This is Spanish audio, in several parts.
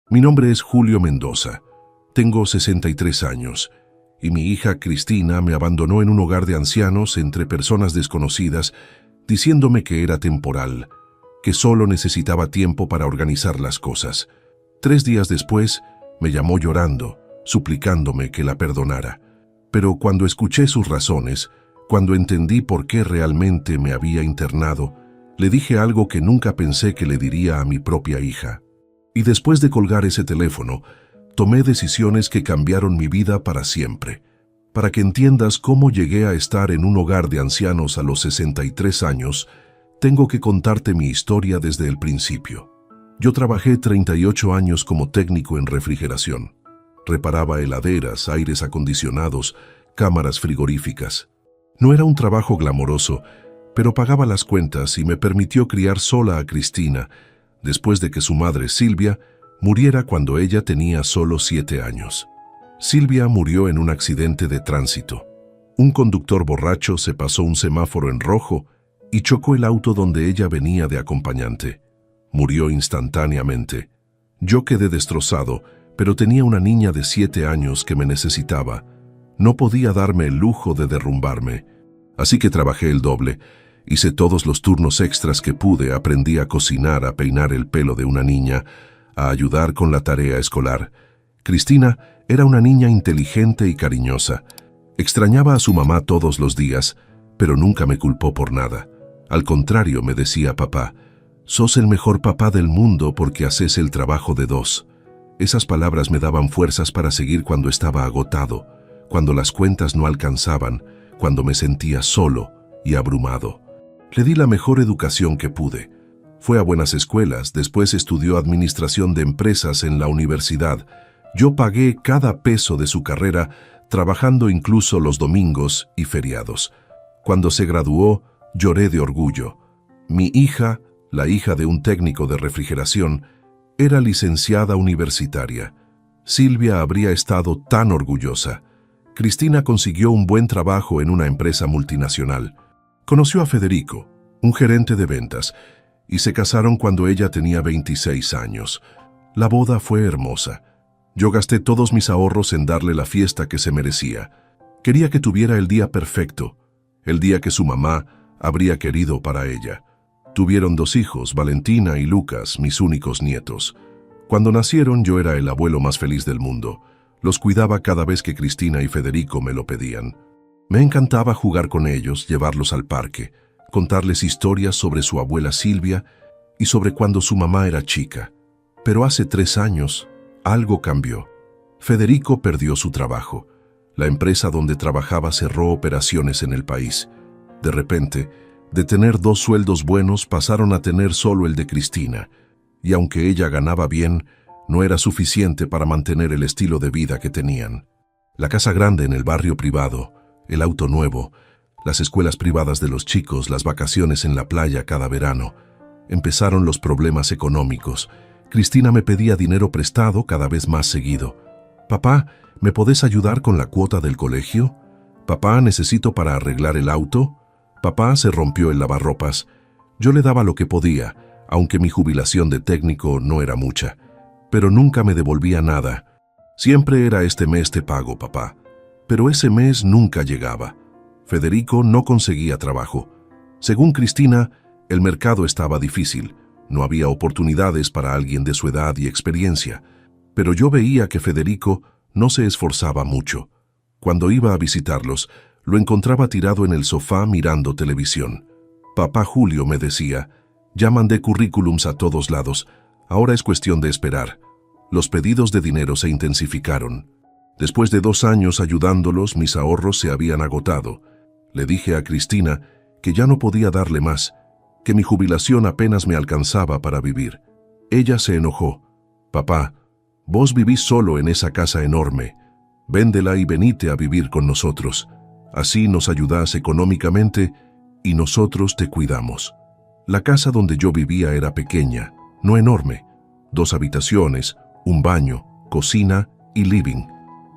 Mi nombre es Julio Mendoza. Tengo 63 años y mi hija Cristina me abandonó en un hogar de ancianos entre personas desconocidas, diciéndome que era temporal, que solo necesitaba tiempo para organizar las cosas. 3 días después, me llamó llorando, suplicándome que la perdonara. Pero cuando escuché sus razones, cuando entendí por qué realmente me había internado, le dije algo que nunca pensé que le diría a mi propia hija. Y después de colgar ese teléfono, tomé decisiones que cambiaron mi vida para siempre. Para que entiendas cómo llegué a estar en un hogar de ancianos a los 63 años, tengo que contarte mi historia desde el principio. Yo trabajé 38 años como técnico en refrigeración. Reparaba heladeras, aires acondicionados, cámaras frigoríficas. No era un trabajo glamoroso, pero pagaba las cuentas y me permitió criar sola a Cristina, después de que su madre, Silvia, muriera cuando ella tenía solo 7 años. Silvia murió en un accidente de tránsito. Un conductor borracho se pasó un semáforo en rojo y chocó el auto donde ella venía de acompañante. Murió instantáneamente. Yo quedé destrozado, pero tenía una niña de 7 años que me necesitaba. No podía darme el lujo de derrumbarme. Así que trabajé el doble. Hice todos los turnos extras que pude, aprendí a cocinar, a peinar el pelo de una niña, a ayudar con la tarea escolar. Cristina era una niña inteligente y cariñosa. Extrañaba a su mamá todos los días, pero nunca me culpó por nada. Al contrario, me decía papá, «Sos el mejor papá del mundo porque haces el trabajo de dos». Esas palabras me daban fuerzas para seguir cuando estaba agotado, cuando las cuentas no alcanzaban, cuando me sentía solo y abrumado. Le di la mejor educación que pude. Fue a buenas escuelas, después estudió administración de empresas en la universidad. Yo pagué cada peso de su carrera, trabajando incluso los domingos y feriados. Cuando se graduó, lloré de orgullo. Mi hija, la hija de un técnico de refrigeración, era licenciada universitaria. Silvia habría estado tan orgullosa. Cristina consiguió un buen trabajo en una empresa multinacional. Conoció a Federico, un gerente de ventas, y se casaron cuando ella tenía 26 años. La boda fue hermosa. Yo gasté todos mis ahorros en darle la fiesta que se merecía. Quería que tuviera el día perfecto, el día que su mamá habría querido para ella. Tuvieron 2 hijos, Valentina y Lucas, mis únicos nietos. Cuando nacieron yo era el abuelo más feliz del mundo. Los cuidaba cada vez que Cristina y Federico me lo pedían. Me encantaba jugar con ellos, llevarlos al parque, contarles historias sobre su abuela Silvia y sobre cuando su mamá era chica. Pero hace 3 años, algo cambió. Federico perdió su trabajo. La empresa donde trabajaba cerró operaciones en el país. De repente, de tener 2 sueldos buenos pasaron a tener solo el de Cristina, y aunque ella ganaba bien, no era suficiente para mantener el estilo de vida que tenían. La casa grande en el barrio privado, el auto nuevo, las escuelas privadas de los chicos, las vacaciones en la playa cada verano. Empezaron los problemas económicos. Cristina me pedía dinero prestado cada vez más seguido. «Papá, ¿me podés ayudar con la cuota del colegio? Papá, necesito para arreglar el auto». Papá, se rompió el lavarropas. Yo le daba lo que podía, aunque mi jubilación de técnico no era mucha. Pero nunca me devolvía nada. Siempre era «este mes te pago, papá». Pero ese mes nunca llegaba. Federico no conseguía trabajo. Según Cristina, el mercado estaba difícil. No había oportunidades para alguien de su edad y experiencia. Pero yo veía que Federico no se esforzaba mucho. Cuando iba a visitarlos, lo encontraba tirado en el sofá mirando televisión. Papá Julio, me decía, «Ya mandé currículums a todos lados. Ahora es cuestión de esperar». Los pedidos de dinero se intensificaron. Después de 2 años ayudándolos, mis ahorros se habían agotado. Le dije a Cristina que ya no podía darle más, que mi jubilación apenas me alcanzaba para vivir. Ella se enojó. «Papá, vos vivís solo en esa casa enorme. Véndela y venite a vivir con nosotros. Así nos ayudás económicamente y nosotros te cuidamos». La casa donde yo vivía era pequeña, no enorme. 2 habitaciones, un baño, cocina y living.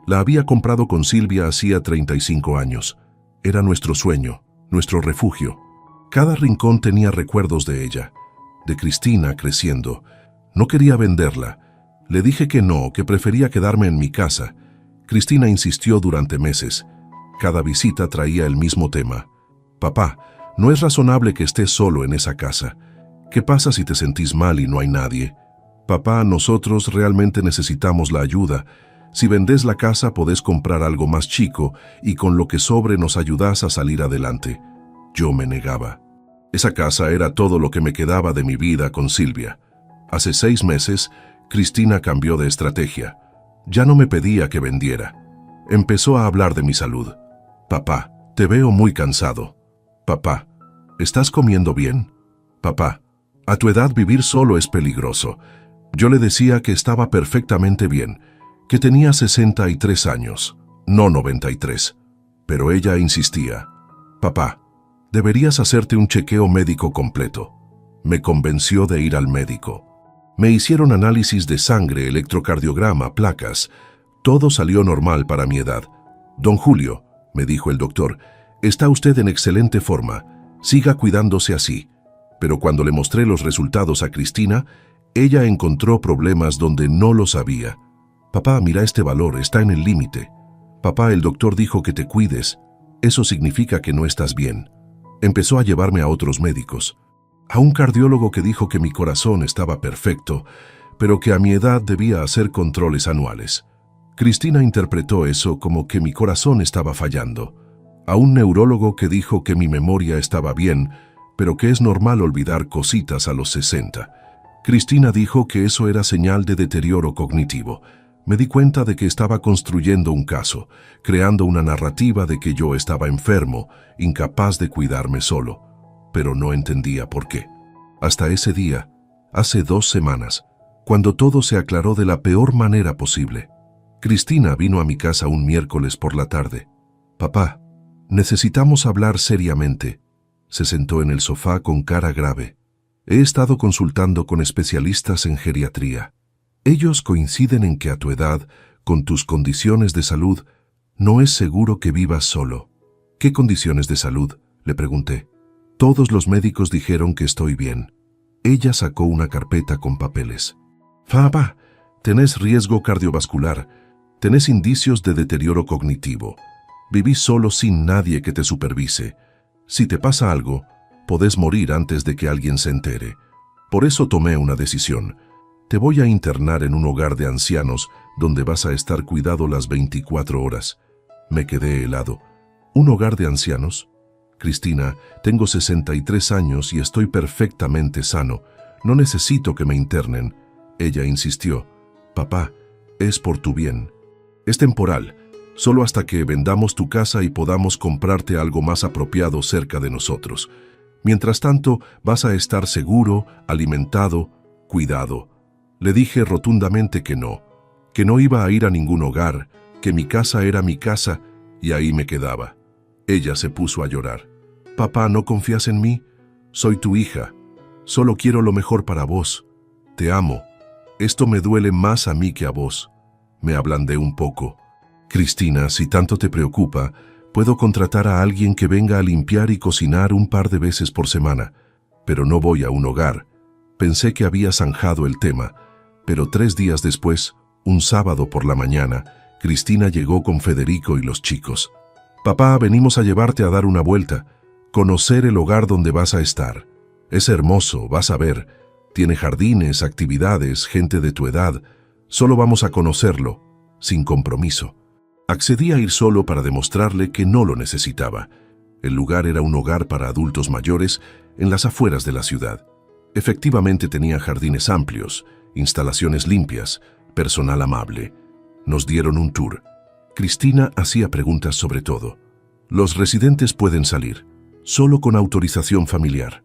La había comprado con Silvia hacía 35 años. Era nuestro sueño, nuestro refugio. Cada rincón tenía recuerdos de ella, de Cristina creciendo. No quería venderla. Le dije que no, que prefería quedarme en mi casa. Cristina insistió durante meses. Cada visita traía el mismo tema. Papá, no es razonable que estés solo en esa casa. ¿Qué pasa si te sentís mal y no hay nadie? Papá, nosotros realmente necesitamos la ayuda. Si vendés la casa podés comprar algo más chico y con lo que sobre nos ayudás a salir adelante. Yo me negaba. Esa casa era todo lo que me quedaba de mi vida con Silvia. Hace 6 meses, Cristina cambió de estrategia. Ya no me pedía que vendiera. Empezó a hablar de mi salud. Papá, te veo muy cansado. Papá, ¿estás comiendo bien? Papá, a tu edad vivir solo es peligroso. Yo le decía que estaba perfectamente bien, que tenía 63 años, no 93. Pero ella insistía. Papá, deberías hacerte un chequeo médico completo. Me convenció de ir al médico. Me hicieron análisis de sangre, electrocardiograma, placas. Todo salió normal para mi edad. Don Julio, me dijo el doctor, está usted en excelente forma. Siga cuidándose así. Pero cuando le mostré los resultados a Cristina, ella encontró problemas donde no los había. Papá, mira este valor, está en el límite. Papá, el doctor dijo que te cuides. Eso significa que no estás bien. Empezó a llevarme a otros médicos. A un cardiólogo que dijo que mi corazón estaba perfecto, pero que a mi edad debía hacer controles anuales. Cristina interpretó eso como que mi corazón estaba fallando. A un neurólogo que dijo que mi memoria estaba bien, pero que es normal olvidar cositas a los 60. Cristina dijo que eso era señal de deterioro cognitivo. Me di cuenta de que estaba construyendo un caso, creando una narrativa de que yo estaba enfermo, incapaz de cuidarme solo, pero no entendía por qué. Hasta ese día, hace 2 semanas, cuando todo se aclaró de la peor manera posible. Cristina vino a mi casa un miércoles por la tarde. Papá, necesitamos hablar seriamente. Se sentó en el sofá con cara grave. He estado consultando con especialistas en geriatría. Ellos coinciden en que a tu edad, con tus condiciones de salud, no es seguro que vivas solo. ¿Qué condiciones de salud?, le pregunté. Todos los médicos dijeron que estoy bien. Ella sacó una carpeta con papeles. Papá, tenés riesgo cardiovascular, tenés indicios de deterioro cognitivo, vivís solo sin nadie que te supervise. Si te pasa algo, podés morir antes de que alguien se entere. Por eso tomé una decisión. Te voy a internar en un hogar de ancianos donde vas a estar cuidado las 24 horas. Me quedé helado. ¿Un hogar de ancianos? Cristina, tengo 63 años y estoy perfectamente sano. No necesito que me internen. Ella insistió. Papá, es por tu bien. Es temporal, solo hasta que vendamos tu casa y podamos comprarte algo más apropiado cerca de nosotros. Mientras tanto, vas a estar seguro, alimentado, cuidado. Le dije rotundamente que no iba a ir a ningún hogar, que mi casa era mi casa y ahí me quedaba. Ella se puso a llorar. Papá, ¿no confías en mí? Soy tu hija. Solo quiero lo mejor para vos. Te amo. Esto me duele más a mí que a vos. Me ablandé un poco. Cristina, si tanto te preocupa, puedo contratar a alguien que venga a limpiar y cocinar un par de veces por semana, pero no voy a un hogar. Pensé que había zanjado el tema, pero 3 días después, un sábado por la mañana, Cristina llegó con Federico y los chicos. Papá, venimos a llevarte a dar una vuelta, conocer el hogar donde vas a estar. Es hermoso, vas a ver. Tiene jardines, actividades, gente de tu edad. Solo vamos a conocerlo, sin compromiso. Accedí a ir solo para demostrarle que no lo necesitaba. El lugar era un hogar para adultos mayores en las afueras de la ciudad. Efectivamente tenía jardines amplios, instalaciones limpias, personal amable. Nos dieron un tour. Cristina hacía preguntas sobre todo. Los residentes pueden salir, solo con autorización familiar.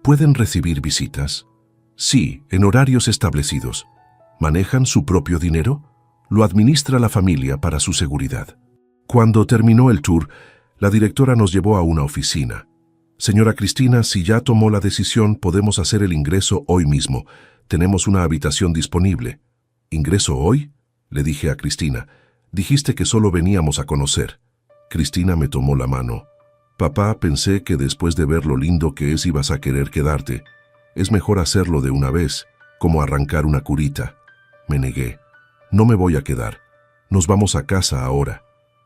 ¿Pueden recibir visitas? Sí, en horarios establecidos. ¿Manejan su propio dinero? Lo administra la familia para su seguridad. Cuando terminó el tour, la directora nos llevó a una oficina. Señora Cristina, si ya tomó la decisión, podemos hacer el ingreso hoy mismo. Tenemos una habitación disponible. ¿Ingreso hoy?, le dije a Cristina. Dijiste que solo veníamos a conocer. Cristina me tomó la mano. Papá, pensé que después de ver lo lindo que es ibas a querer quedarte. Es mejor hacerlo de una vez, como arrancar una curita. Me negué. No me voy a quedar. Nos vamos a casa ahora.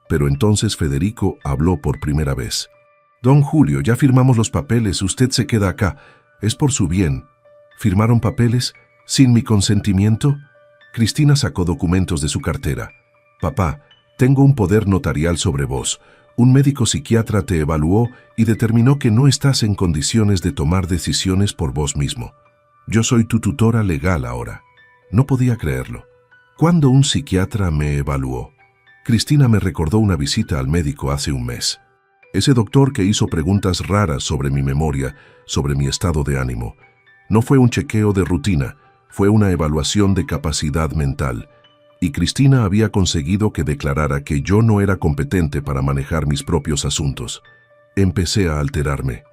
Pero entonces Federico habló por primera vez. Don Julio, ya firmamos los papeles, usted se queda acá. Es por su bien. ¿Firmaron papeles sin mi consentimiento? Cristina sacó documentos de su cartera. Papá, tengo un poder notarial sobre vos. Un médico psiquiatra te evaluó y determinó que no estás en condiciones de tomar decisiones por vos mismo. Yo soy tu tutora legal ahora. No podía creerlo. ¿Cuándo un psiquiatra me evaluó? Cristina me recordó una visita al médico hace un mes. Ese doctor que hizo preguntas raras sobre mi memoria, sobre mi estado de ánimo. No fue un chequeo de rutina, fue una evaluación de capacidad mental. Y Cristina había conseguido que declarara que yo no era competente para manejar mis propios asuntos. Empecé a alterarme.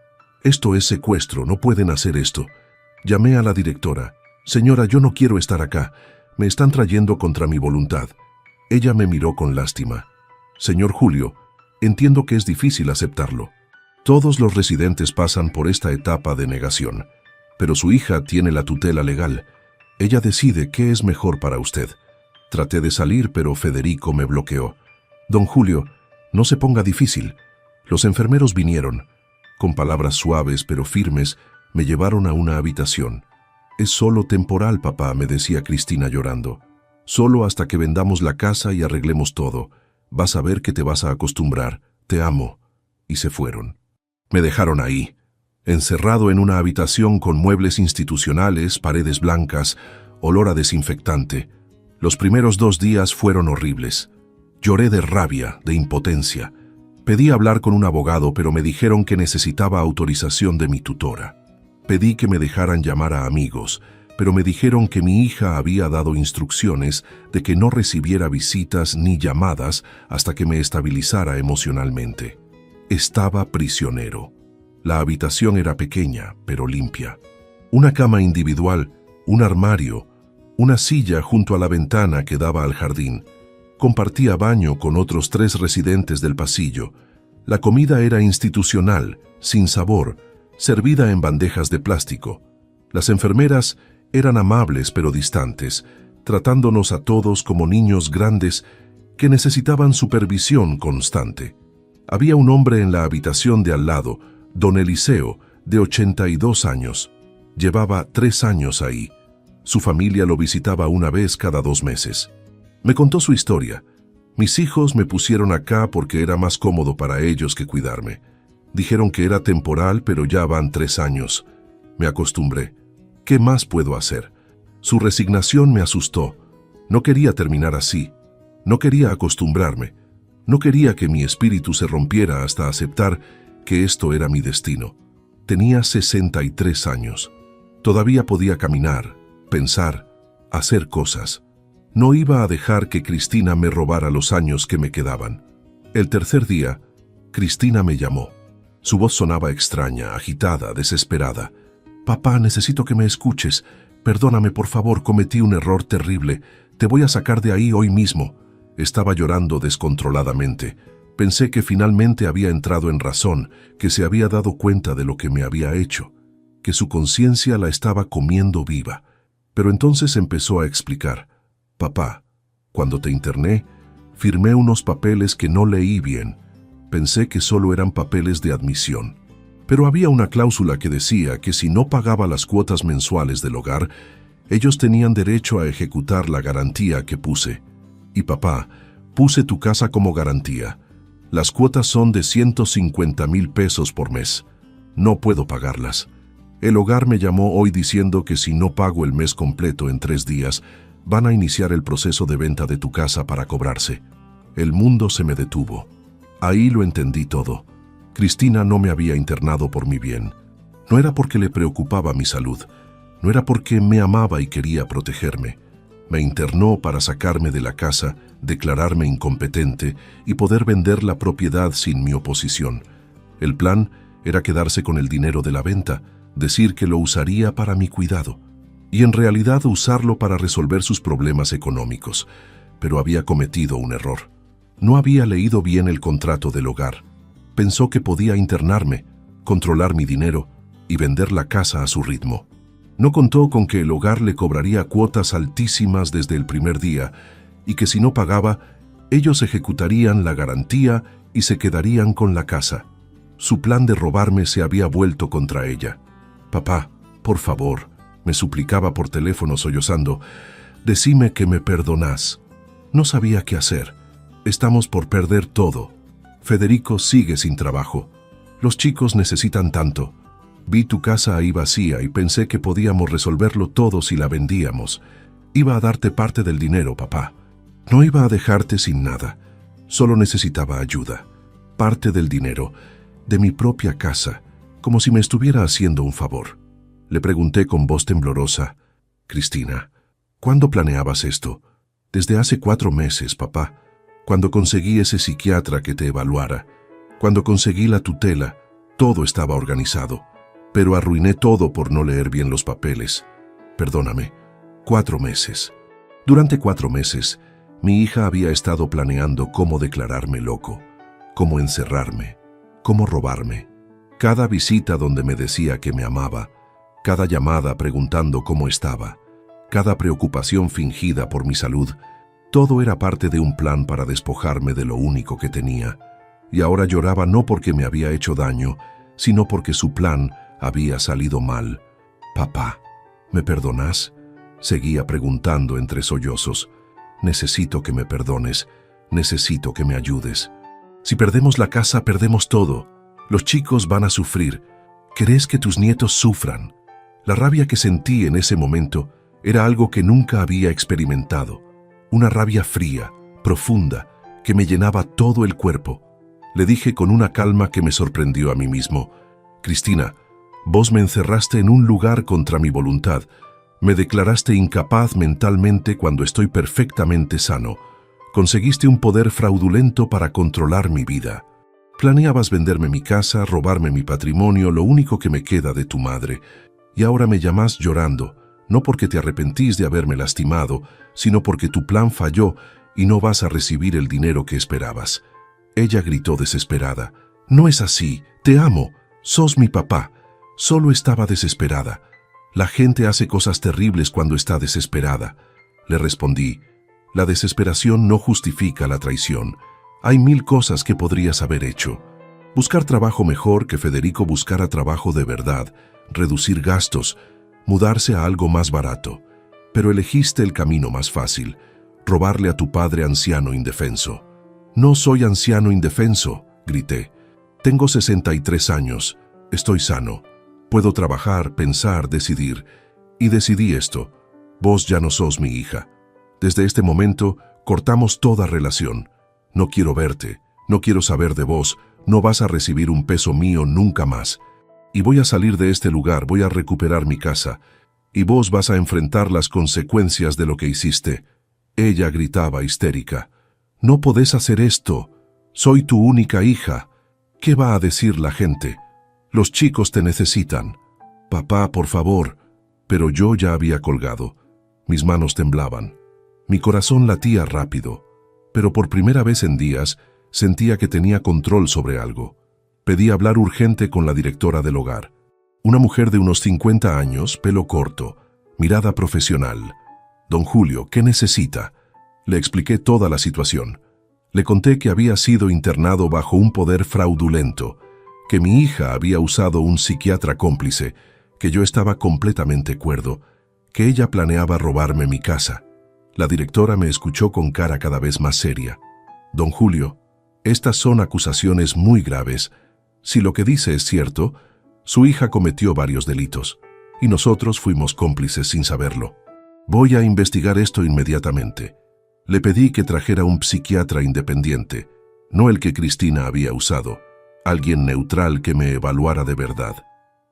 Esto es secuestro, no pueden hacer esto. Llamé a la directora. Señora, yo no quiero estar acá. Me están trayendo contra mi voluntad. Ella me miró con lástima. Señor Julio, entiendo que es difícil aceptarlo. Todos los residentes pasan por esta etapa de negación. Pero su hija tiene la tutela legal. Ella decide qué es mejor para usted. Traté de salir, pero Federico me bloqueó. Don Julio, no se ponga difícil. Los enfermeros vinieron. Con palabras suaves pero firmes, me llevaron a una habitación. Es solo temporal, papá, me decía Cristina llorando. Solo hasta que vendamos la casa y arreglemos todo. Vas a ver que te vas a acostumbrar. Te amo. Y se fueron. Me dejaron ahí, encerrado en una habitación con muebles institucionales, paredes blancas, olor a desinfectante. Los primeros 2 días fueron horribles. Lloré de rabia, de impotencia. Pedí hablar con un abogado, pero me dijeron que necesitaba autorización de mi tutora. Pedí que me dejaran llamar a amigos, pero me dijeron que mi hija había dado instrucciones de que no recibiera visitas ni llamadas hasta que me estabilizara emocionalmente. Estaba prisionero. La habitación era pequeña, pero limpia. Una cama individual, un armario, una silla junto a la ventana que daba al jardín. Compartía baño con otros 3 residentes del pasillo. La comida era institucional, sin sabor, servida en bandejas de plástico. Las enfermeras eran amables pero distantes, tratándonos a todos como niños grandes que necesitaban supervisión constante. Había un hombre en la habitación de al lado, don Eliseo, de 82 años. Llevaba 3 años ahí. Su familia lo visitaba una vez cada 2 meses. Me contó su historia. Mis hijos me pusieron acá porque era más cómodo para ellos que cuidarme. Dijeron que era temporal, pero ya van 3 años. Me acostumbré. ¿Qué más puedo hacer? Su resignación me asustó. No quería terminar así. No quería acostumbrarme. No quería que mi espíritu se rompiera hasta aceptar que esto era mi destino. Tenía 63 años. Todavía podía caminar, pensar, hacer cosas. No iba a dejar que Cristina me robara los años que me quedaban. El tercer día, Cristina me llamó. Su voz sonaba extraña, agitada, desesperada. «Papá, necesito que me escuches. Perdóname, por favor, cometí un error terrible. Te voy a sacar de ahí hoy mismo». Estaba llorando descontroladamente. Pensé que finalmente había entrado en razón, que se había dado cuenta de lo que me había hecho, que su conciencia la estaba comiendo viva. Pero entonces empezó a explicar. «Papá, cuando te interné, firmé unos papeles que no leí bien. Pensé que solo eran papeles de admisión. Pero había una cláusula que decía que si no pagaba las cuotas mensuales del hogar, ellos tenían derecho a ejecutar la garantía que puse. Y papá, puse tu casa como garantía. Las cuotas son de 150,000 pesos por mes. No puedo pagarlas. El hogar me llamó hoy diciendo que si no pago el mes completo en 3 días, van a iniciar el proceso de venta de tu casa para cobrarse. El mundo se me detuvo. Ahí lo entendí todo. Cristina no me había internado por mi bien. No era porque le preocupaba mi salud. No era porque me amaba y quería protegerme. Me internó para sacarme de la casa, declararme incompetente y poder vender la propiedad sin mi oposición. El plan era quedarse con el dinero de la venta, decir que lo usaría para mi cuidado, y en realidad usarlo para resolver sus problemas económicos. Pero había cometido un error. No había leído bien el contrato del hogar. Pensó que podía internarme, controlar mi dinero y vender la casa a su ritmo. No contó con que el hogar le cobraría cuotas altísimas desde el primer día y que si no pagaba, ellos ejecutarían la garantía y se quedarían con la casa. Su plan de robarme se había vuelto contra ella. «Papá, por favor», me suplicaba por teléfono sollozando, «decime que me perdonás». No sabía qué hacer. Estamos por perder todo. Federico sigue sin trabajo. Los chicos necesitan tanto. Vi tu casa ahí vacía y pensé que podíamos resolverlo todo si la vendíamos. Iba a darte parte del dinero, papá. No iba a dejarte sin nada. Solo necesitaba ayuda. Parte del dinero, de mi propia casa, como si me estuviera haciendo un favor. Le pregunté con voz temblorosa, «Cristina, ¿cuándo planeabas esto?» «Desde hace 4 meses, papá. Cuando conseguí ese psiquiatra que te evaluara. Cuando conseguí la tutela, todo estaba organizado. Pero arruiné todo por no leer bien los papeles. Perdóname. 4 meses. Durante 4 meses, mi hija había estado planeando cómo declararme loco, cómo encerrarme, cómo robarme. Cada visita donde me decía que me amaba, cada llamada preguntando cómo estaba, cada preocupación fingida por mi salud, todo era parte de un plan para despojarme de lo único que tenía. Y ahora lloraba no porque me había hecho daño, sino porque su plan había salido mal. «Papá, ¿me perdonás?», seguía preguntando entre sollozos. «Necesito que me perdones, necesito que me ayudes. Si perdemos la casa, perdemos todo. Los chicos van a sufrir. ¿Querés que tus nietos sufran?». La rabia que sentí en ese momento era algo que nunca había experimentado. Una rabia fría, profunda, que me llenaba todo el cuerpo. Le dije con una calma que me sorprendió a mí mismo, «Cristina, vos me encerraste en un lugar contra mi voluntad. Me declaraste incapaz mentalmente cuando estoy perfectamente sano. Conseguiste un poder fraudulento para controlar mi vida. Planeabas venderme mi casa, robarme mi patrimonio, lo único que me queda de tu madre. Y ahora me llamás llorando, no porque te arrepentís de haberme lastimado, sino porque tu plan falló y no vas a recibir el dinero que esperabas». Ella gritó desesperada, «No es así, te amo, sos mi papá». Solo estaba desesperada. «La gente hace cosas terribles cuando está desesperada». Le respondí, «La desesperación no justifica la traición. Hay 1000 cosas que podrías haber hecho. Buscar trabajo mejor, que Federico buscara trabajo de verdad, reducir gastos, mudarse a algo más barato. Pero elegiste el camino más fácil, robarle a tu padre anciano indefenso». «No soy anciano indefenso», grité. «Tengo 63 años, estoy sano. Puedo trabajar, pensar, decidir. Y decidí esto. Vos ya no sos mi hija. Desde este momento cortamos toda relación. No quiero verte, no quiero saber de vos, no vas a recibir un peso mío nunca más. Y voy a salir de este lugar, voy a recuperar mi casa. Y vos vas a enfrentar las consecuencias de lo que hiciste». Ella gritaba histérica, «No podés hacer esto. Soy tu única hija. ¿Qué va a decir la gente? Los chicos te necesitan. Papá, por favor». Pero yo ya había colgado. Mis manos temblaban. Mi corazón latía rápido. Pero por primera vez en días sentía que tenía control sobre algo. Pedí hablar urgente con la directora del hogar. Una mujer de unos 50 años, pelo corto, mirada profesional. «Don Julio, ¿qué necesita?». Le expliqué toda la situación. Le conté que había sido internado bajo un poder fraudulento, que mi hija había usado un psiquiatra cómplice, que yo estaba completamente cuerdo, que ella planeaba robarme mi casa. La directora me escuchó con cara cada vez más seria. «Don Julio, estas son acusaciones muy graves. Si lo que dice es cierto, su hija cometió varios delitos, y nosotros fuimos cómplices sin saberlo. Voy a investigar esto inmediatamente». Le pedí que trajera un psiquiatra independiente, no el que Cristina había usado, alguien neutral que me evaluara de verdad.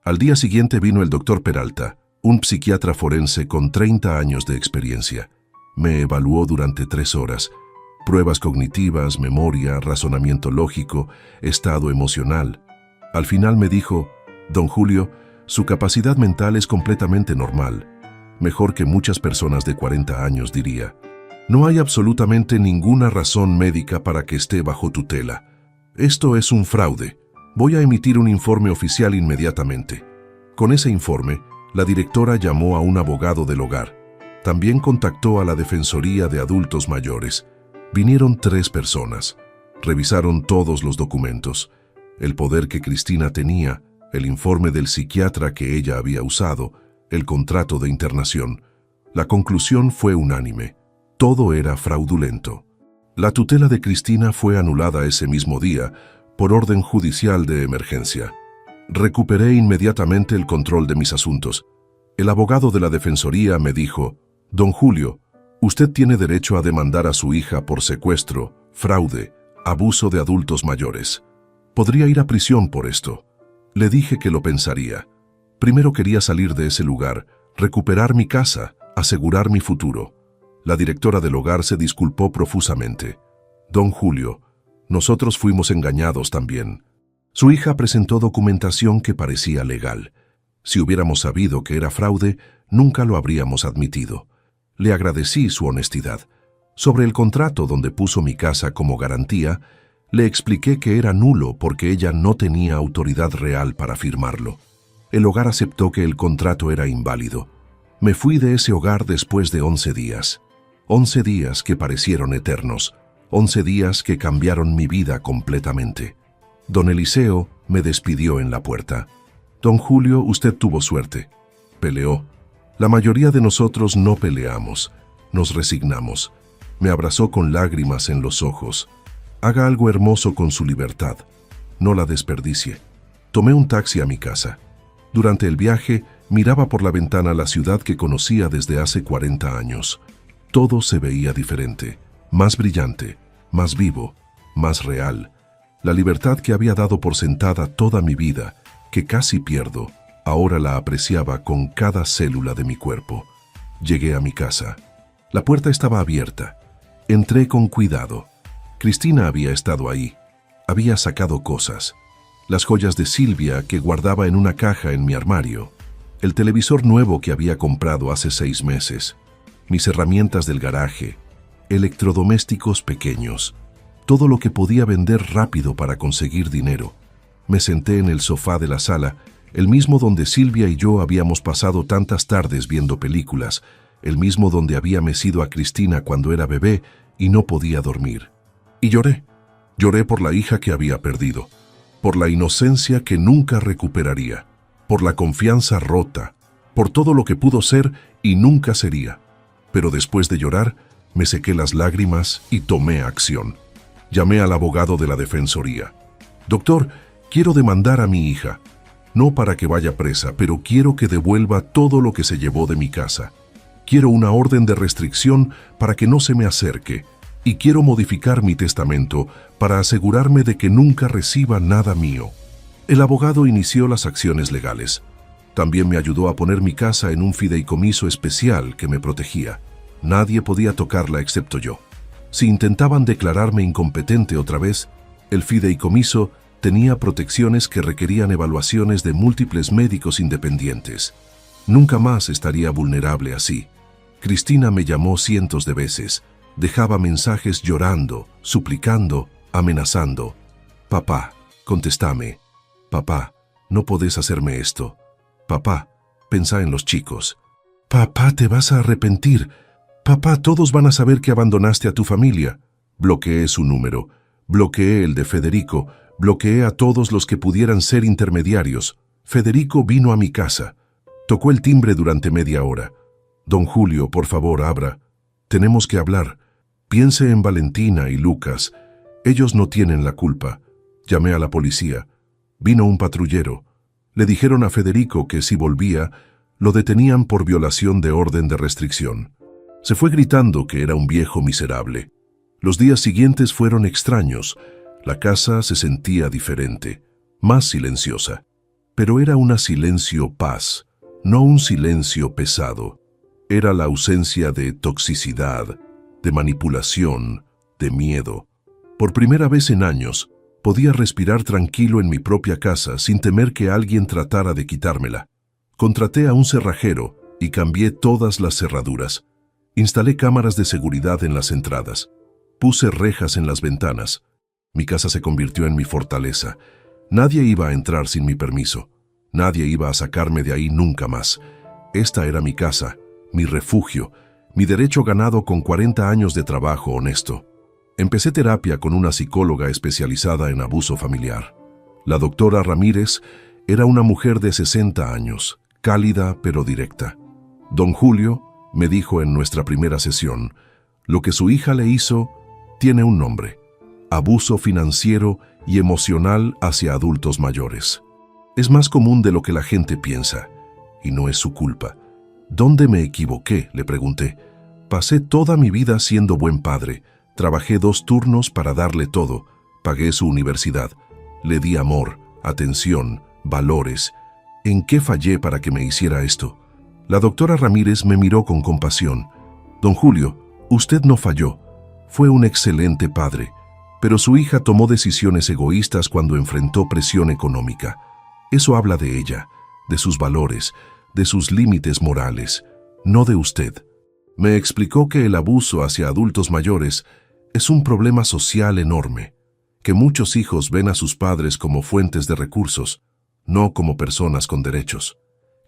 Al día siguiente vino el doctor Peralta, un psiquiatra forense con 30 años de experiencia. Me evaluó durante 3 horas. Pruebas cognitivas, memoria, razonamiento lógico, estado emocional. Al final me dijo, «Don Julio, su capacidad mental es completamente normal. Mejor que muchas personas de 40 años, diría. No hay absolutamente ninguna razón médica para que esté bajo tutela. Esto es un fraude. Voy a emitir un informe oficial inmediatamente. Con ese informe, La directora llamó a un abogado del hogar. También contactó a la Defensoría de Adultos Mayores. Vinieron 3 personas. Revisaron todos los documentos. El poder que Cristina tenía, el informe del psiquiatra que ella había usado, el contrato de internación. La conclusión fue unánime. Todo era fraudulento. La tutela de Cristina fue anulada ese mismo día por orden judicial de emergencia. Recuperé inmediatamente el control de mis asuntos. El abogado de la Defensoría me dijo: «Don Julio, usted tiene derecho a demandar a su hija por secuestro, fraude, abuso de adultos mayores. Podría ir a prisión por esto». Le dije que lo pensaría. Primero quería salir de ese lugar, recuperar mi casa, asegurar mi futuro. La directora del hogar se disculpó profusamente. «Don Julio, nosotros fuimos engañados también». Su hija presentó documentación que parecía legal. Si hubiéramos sabido que era fraude, nunca lo habríamos admitido. Le agradecí su honestidad. Sobre el contrato donde puso mi casa como garantía, le expliqué que era nulo porque ella no tenía autoridad real para firmarlo. El hogar aceptó que el contrato era inválido. Me fui de ese hogar después de 11 días. 11 días que parecieron eternos. 11 días que cambiaron mi vida completamente. Don Eliseo me despidió en la puerta. «Don Julio, usted tuvo suerte. Peleó. La mayoría de nosotros no peleamos. Nos resignamos». Me abrazó con lágrimas en los ojos. «Haga algo hermoso con su libertad. No la desperdicie». Tomé un taxi a mi casa. Durante el viaje, miraba por la ventana la ciudad que conocía desde hace 40 años. Todo se veía diferente, más brillante, más vivo, más real. La libertad que había dado por sentada toda mi vida, que casi pierdo, ahora la apreciaba con cada célula de mi cuerpo. Llegué a mi casa. La puerta estaba abierta. Entré con cuidado. Cristina había estado ahí. Había sacado cosas. Las joyas de Silvia que guardaba en una caja en mi armario. El televisor nuevo que había comprado hace 6 meses. Mis herramientas del garaje. Electrodomésticos pequeños. Todo lo que podía vender rápido para conseguir dinero. Me senté en el sofá de la sala, el mismo donde Silvia y yo habíamos pasado tantas tardes viendo películas, el mismo donde había mecido a Cristina cuando era bebé y no podía dormir. Y lloré. Lloré por la hija que había perdido, por la inocencia que nunca recuperaría, por la confianza rota, por todo lo que pudo ser y nunca sería. Pero después de llorar, me sequé las lágrimas y tomé acción. Llamé al abogado de la Defensoría. «Doctor, quiero demandar a mi hija. No para que vaya presa, pero quiero que devuelva todo lo que se llevó de mi casa. Quiero una orden de restricción para que no se me acerque. Y quiero modificar mi testamento para asegurarme de que nunca reciba nada mío». El abogado inició las acciones legales. También me ayudó a poner mi casa en un fideicomiso especial que me protegía. Nadie podía tocarla excepto yo. Si intentaban declararme incompetente otra vez, el fideicomiso tenía protecciones que requerían evaluaciones de múltiples médicos independientes. Nunca más estaría vulnerable así. Cristina me llamó cientos de veces. Dejaba mensajes llorando, suplicando, amenazando. «Papá, contéstame. Papá, no podés hacerme esto. Papá, pensá en los chicos. Papá, te vas a arrepentir. Papá, todos van a saber que abandonaste a tu familia». Bloqueé su número, bloqueé el de Federico, bloqueé a todos los que pudieran ser intermediarios. Federico vino a mi casa. Tocó el timbre durante media hora. «Don Julio, por favor, abra. Tenemos que hablar. Piense en Valentina y Lucas. Ellos no tienen la culpa». Llamé a la policía. Vino un patrullero. Le dijeron a Federico que si volvía, lo detenían por violación de orden de restricción. Se fue gritando que era un viejo miserable. Los días siguientes fueron extraños. La casa se sentía diferente, más silenciosa. Pero era un silencio paz, no un silencio pesado. Era la ausencia de toxicidad, de manipulación, de miedo. Por primera vez en años, podía respirar tranquilo en mi propia casa sin temer que alguien tratara de quitármela. Contraté a un cerrajero y cambié todas las cerraduras. Instalé cámaras de seguridad en las entradas. Puse rejas en las ventanas. Mi casa se convirtió en mi fortaleza. Nadie iba a entrar sin mi permiso. Nadie iba a sacarme de ahí nunca más. Esta era mi casa, mi refugio, mi derecho ganado con 40 años de trabajo honesto. Empecé terapia con una psicóloga especializada en abuso familiar. La doctora Ramírez era una mujer de 60 años, cálida pero directa. Don Julio me dijo en nuestra primera sesión, lo que su hija le hizo tiene un nombre: abuso financiero y emocional hacia adultos mayores. Es más común de lo que la gente piensa, y no es su culpa. ¿Dónde me equivoqué?, le pregunté. Pasé toda mi vida siendo buen padre, trabajé 2 turnos para darle todo, pagué su universidad, le di amor, atención, valores. ¿En qué fallé para que me hiciera esto? La doctora Ramírez me miró con compasión. Don Julio, usted no falló. Fue un excelente padre, pero su hija tomó decisiones egoístas cuando enfrentó presión económica. Eso habla de ella, de sus valores, de sus límites morales, no de usted. Me explicó que el abuso hacia adultos mayores es un problema social enorme, que muchos hijos ven a sus padres como fuentes de recursos, no como personas con derechos,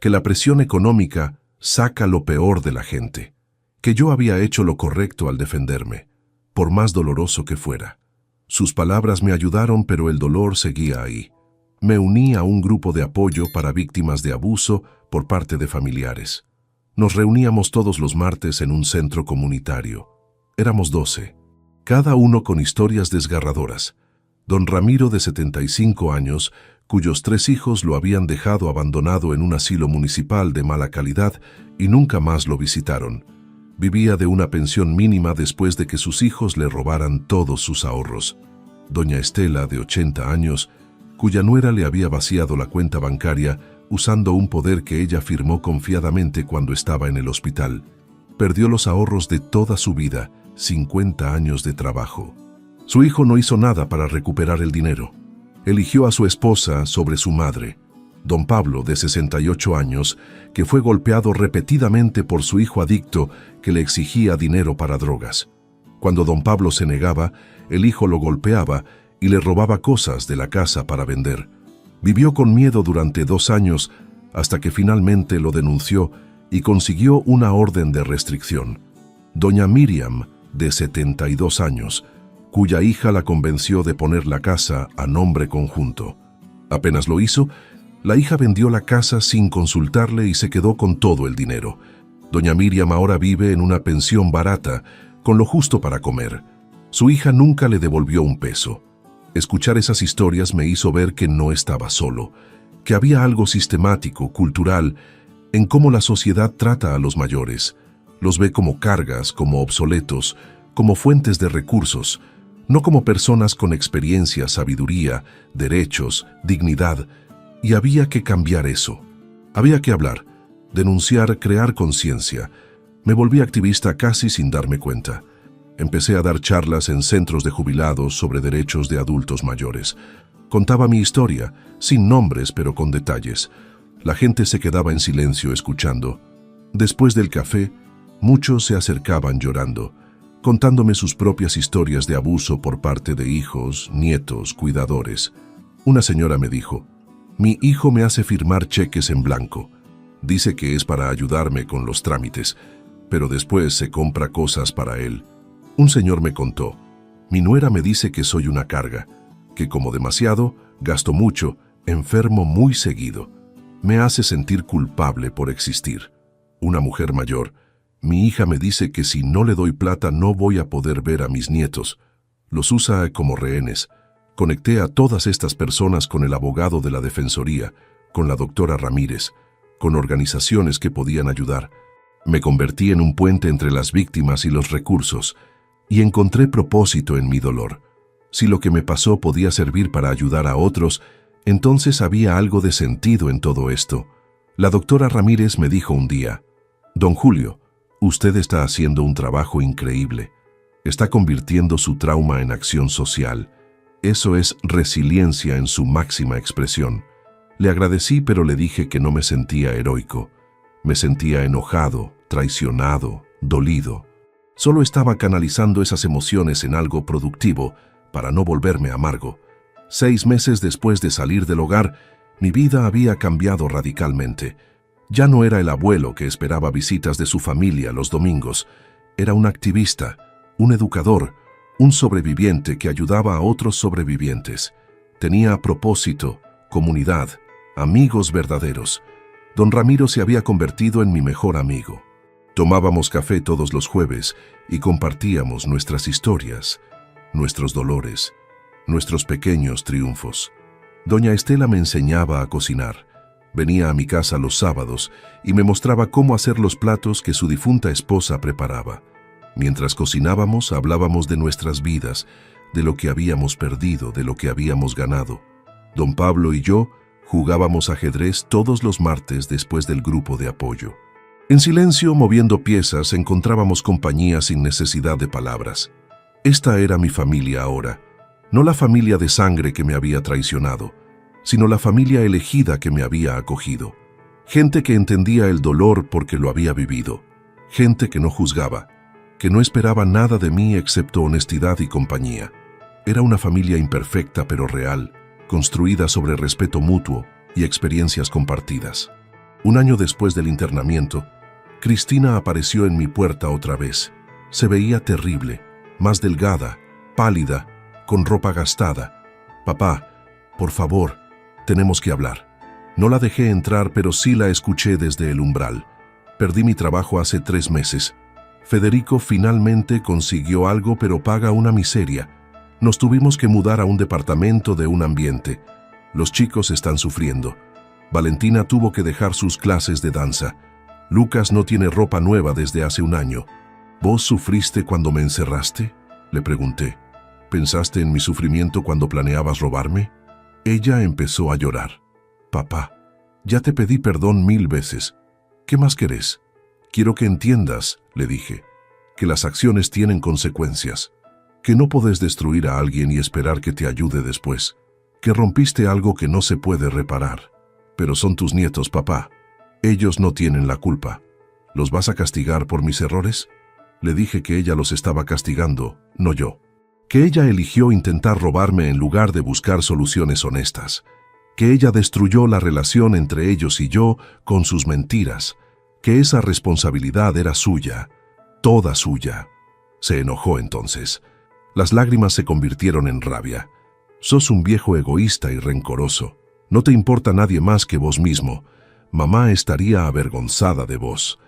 que la presión económica saca lo peor de la gente, que yo había hecho lo correcto al defenderme, por más doloroso que fuera. Sus palabras me ayudaron, pero el dolor seguía ahí. Me uní a un grupo de apoyo para víctimas de abuso por parte de familiares. Nos reuníamos todos los martes en un centro comunitario. Éramos 12, cada uno con historias desgarradoras. Don Ramiro, de 75 años, cuyos 3 hijos lo habían dejado abandonado en un asilo municipal de mala calidad y nunca más lo visitaron. Vivía de una pensión mínima después de que sus hijos le robaran todos sus ahorros. Doña Estela, de 80 años, cuya nuera le había vaciado la cuenta bancaria usando un poder que ella firmó confiadamente cuando estaba en el hospital. Perdió los ahorros de toda su vida, 50 años de trabajo. Su hijo no hizo nada para recuperar el dinero. Eligió a su esposa sobre su madre. Don Pablo, de 68 años, que fue golpeado repetidamente por su hijo adicto que le exigía dinero para drogas. Cuando don Pablo se negaba, el hijo lo golpeaba y le robaba cosas de la casa para vender. Vivió con miedo durante 2 años hasta que finalmente lo denunció y consiguió una orden de restricción. Doña Miriam, de 72 años, cuya hija la convenció de poner la casa a nombre conjunto. Apenas lo hizo, la hija vendió la casa sin consultarle y se quedó con todo el dinero. Doña Miriam ahora vive en una pensión barata, con lo justo para comer. Su hija nunca le devolvió un peso. Escuchar esas historias me hizo ver que no estaba solo, que había algo sistemático, cultural, en cómo la sociedad trata a los mayores. Los ve como cargas, como obsoletos, como fuentes de recursos, no como personas con experiencia, sabiduría, derechos, dignidad. Y había que cambiar eso. Había que hablar, denunciar, crear conciencia. Me volví activista casi sin darme cuenta. Empecé a dar charlas en centros de jubilados sobre derechos de adultos mayores. Contaba mi historia, sin nombres pero con detalles. La gente se quedaba en silencio escuchando. Después del café, muchos se acercaban llorando, contándome sus propias historias de abuso por parte de hijos, nietos, cuidadores. Una señora me dijo: mi hijo me hace firmar cheques en blanco. Dice que es para ayudarme con los trámites, pero después se compra cosas para él. Un señor me contó: mi nuera me dice que soy una carga, que como demasiado, gasto mucho, enfermo muy seguido. Me hace sentir culpable por existir. Una mujer mayor: mi hija me dice que si no le doy plata no voy a poder ver a mis nietos. Los usa como rehenes. Conecté a todas estas personas con el abogado de la Defensoría, con la doctora Ramírez, con organizaciones que podían ayudar. Me convertí en un puente entre las víctimas y los recursos, y encontré propósito en mi dolor. Si lo que me pasó podía servir para ayudar a otros, entonces había algo de sentido en todo esto. La doctora Ramírez me dijo un día: don Julio, usted está haciendo un trabajo increíble. Está convirtiendo su trauma en acción social. Eso es resiliencia en su máxima expresión. Le agradecí, pero le dije que no me sentía heroico. Me sentía enojado, traicionado, dolido. Solo estaba canalizando esas emociones en algo productivo para no volverme amargo. 6 meses después de salir del hogar, mi vida había cambiado radicalmente. Ya no era el abuelo que esperaba visitas de su familia los domingos. Era un activista, un educador, un sobreviviente que ayudaba a otros sobrevivientes. Tenía propósito, comunidad, amigos verdaderos. Don Ramiro se había convertido en mi mejor amigo. Tomábamos café todos los jueves y compartíamos nuestras historias, nuestros dolores, nuestros pequeños triunfos. Doña Estela me enseñaba a cocinar. Venía a mi casa los sábados y me mostraba cómo hacer los platos que su difunta esposa preparaba. Mientras cocinábamos, hablábamos de nuestras vidas, de lo que habíamos perdido, de lo que habíamos ganado. Don Pablo y yo jugábamos ajedrez todos los martes después del grupo de apoyo. En silencio, moviendo piezas, encontrábamos compañía sin necesidad de palabras. Esta era mi familia ahora, no la familia de sangre que me había traicionado, sino la familia elegida que me había acogido. Gente que entendía el dolor porque lo había vivido. Gente que no juzgaba, que no esperaba nada de mí excepto honestidad y compañía. Era una familia imperfecta pero real, construida sobre respeto mutuo y experiencias compartidas. Un año después del internamiento, Cristina apareció en mi puerta otra vez. Se veía terrible, más delgada, pálida, con ropa gastada. «Papá, por favor, tenemos que hablar». No la dejé entrar, pero sí la escuché desde el umbral. Perdí mi trabajo hace 3 meses. Federico finalmente consiguió algo, pero paga una miseria. Nos tuvimos que mudar a un departamento de un ambiente. Los chicos están sufriendo. Valentina tuvo que dejar sus clases de danza. Lucas no tiene ropa nueva desde hace un año. ¿Vos sufriste cuando me encerraste?, le pregunté. ¿Pensaste en mi sufrimiento cuando planeabas robarme? Ella empezó a llorar. «Papá, ya te pedí perdón 1000 veces. ¿Qué más querés? Quiero que entiendas», le dije, «que las acciones tienen consecuencias, que no podés destruir a alguien y esperar que te ayude después, que rompiste algo que no se puede reparar. Pero son tus nietos, papá. Ellos no tienen la culpa. ¿Los vas a castigar por mis errores?». Le dije que ella los estaba castigando, no yo. Que ella eligió intentar robarme en lugar de buscar soluciones honestas. Que ella destruyó la relación entre ellos y yo con sus mentiras. Que esa responsabilidad era suya, toda suya. Se enojó entonces. Las lágrimas se convirtieron en rabia. «Sos un viejo egoísta y rencoroso. No te importa nadie más que vos mismo. Mamá estaría avergonzada de vos».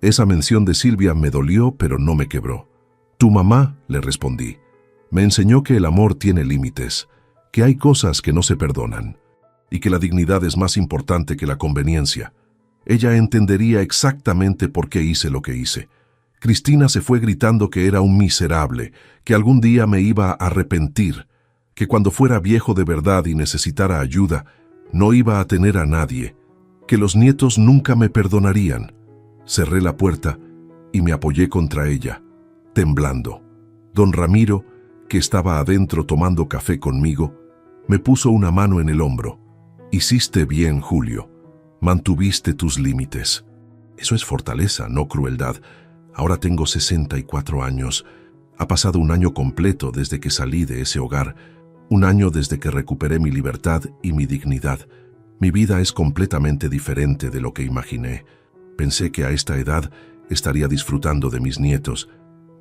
Esa mención de Silvia me dolió, pero no me quebró. «Tu mamá», le respondí, «me enseñó que el amor tiene límites, que hay cosas que no se perdonan, y que la dignidad es más importante que la conveniencia. Ella entendería exactamente por qué hice lo que hice». Cristina se fue gritando que era un miserable, que algún día me iba a arrepentir, que cuando fuera viejo de verdad y necesitara ayuda, no iba a tener a nadie, que los nietos nunca me perdonarían. Cerré la puerta y me apoyé contra ella, temblando. Don Ramiro, que estaba adentro tomando café conmigo, me puso una mano en el hombro. «Hiciste bien, Julio. Mantuviste tus límites. Eso es fortaleza, no crueldad. Ahora tengo 64 años. Ha pasado un año completo desde que salí de ese hogar, un año desde que recuperé mi libertad y mi dignidad. Mi vida es completamente diferente de lo que imaginé. Pensé que a esta edad estaría disfrutando de mis nietos,